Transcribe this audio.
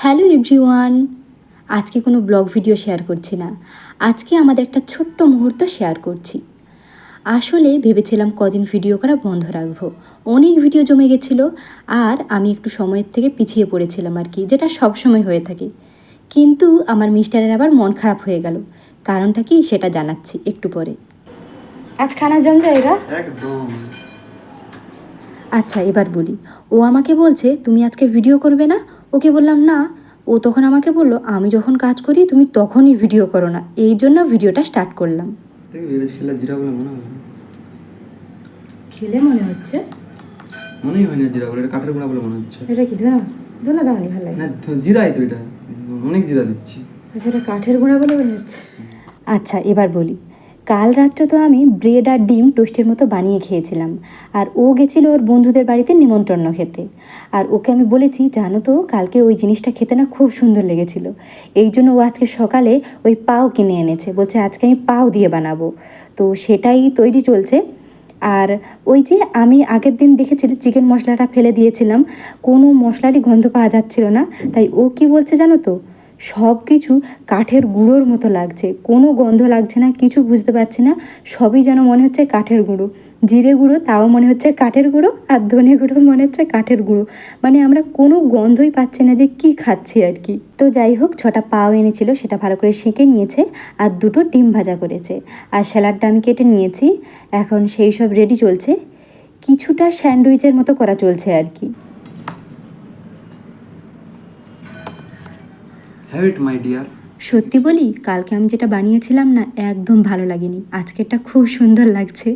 Hello everyone, আজকে কোনো blog video share করছি না। আজকে আমাদের একটা ছোট্ট মুহূর্ত শেয়ার করছি। আসলে ভেবেছিলাম কদিন ভিডিও করা বন্ধ রাখবো, অনেক ভিডিও জমে গেছিলো আর আমি একটু সময়ের থেকে পিছিয়ে পড়েছিলাম আর কি, যেটা সব সময় হয়ে থাকে। কিন্তু আমার মিস্টারের আবার মন খারাপ হয়ে গেল। কারণটা কি সেটা জানাচ্ছি একটু পরে। আজ খানা জম যায়গা একদম। আচ্ছা এবার বলি, ও আমাকে বলছে তুমি আজকে ভিডিও করবে না। ওকে বললাম না। ও তখন আমাকে বললো আমি যখন কাজ করি তুমি তখনই ভিডিও করো না, এই জন্য ভিডিওটা স্টার্ট করলাম। খেলা জিরা বলে মনে হয় না। খেলে মনে হচ্ছে মনেই হয় না জিরা বলে, এটা কাঠের গুঁড়া বলে মনে হচ্ছে। এটা কি ধনা ধনা দাওনি ভালো লাগে না জিরাই তো, এটা অনেক জিরা দিচ্ছি। আচ্ছা এটা কাঠের গুঁড়া বলে মনে হচ্ছে। আচ্ছা এবার বলি, কাল রাত্রে তো আমি ব্রেড আর ডিম টোস্টের মতো বানিয়ে খেয়েছিলাম। আর ও গেছিলো ওর বন্ধুদের বাড়িতে নিমন্ত্রণ খেতে। আর ওকে আমি বলেছি জানো তো কালকে ওই জিনিসটা খেতে না খুব সুন্দর লেগেছিল। এই জন্য ও আজকে সকালে ওই পাও কিনে এনেছে, বলছে আজকে আমি পাও দিয়ে বানাবো। তো সেটাই তৈরি চলছে। আর ওই যে আমি আগের দিন দেখেছিলি চিকেন মশলাটা ফেলে দিয়েছিলাম, কোনো মশলারই গন্ধ পাওয়া যাচ্ছিল না। তাই ও কি বলছে জানো তো, সব কিছু কাঠের গুঁড়োর মতো লাগছে, কোনো গন্ধ লাগছে না, কিছু বুঝতে পারছি না, সবই যেন মনে হচ্ছে কাঠের গুঁড়ো। জিরে গুঁড়ো তাও মনে হচ্ছে কাঠের গুঁড়ো, আর ধনে গুঁড়ো মনে হচ্ছে কাঠের গুঁড়ো। মানে আমরা কোনো গন্ধই পাচ্ছি না যে কি খাচ্ছি আর কি। তো যাই হোক, 6টা পাও এনেছিল, সেটা ভালো করে সেঁকে নিয়েছে। আর 2টো ডিম ভাজা করেছে। আর স্যালাডটা আমি কেটে নিয়েছি। এখন সেই সব রেডি চলছে, কিছুটা স্যান্ডউইচের মতো করা চলছে আর কি। Have it my dear. সত্যি বলি, কালকে আমি যেটা বানিয়েছিলাম না একদম ভালো লাগেনি, আজকেরটা খুব সুন্দর লাগছে।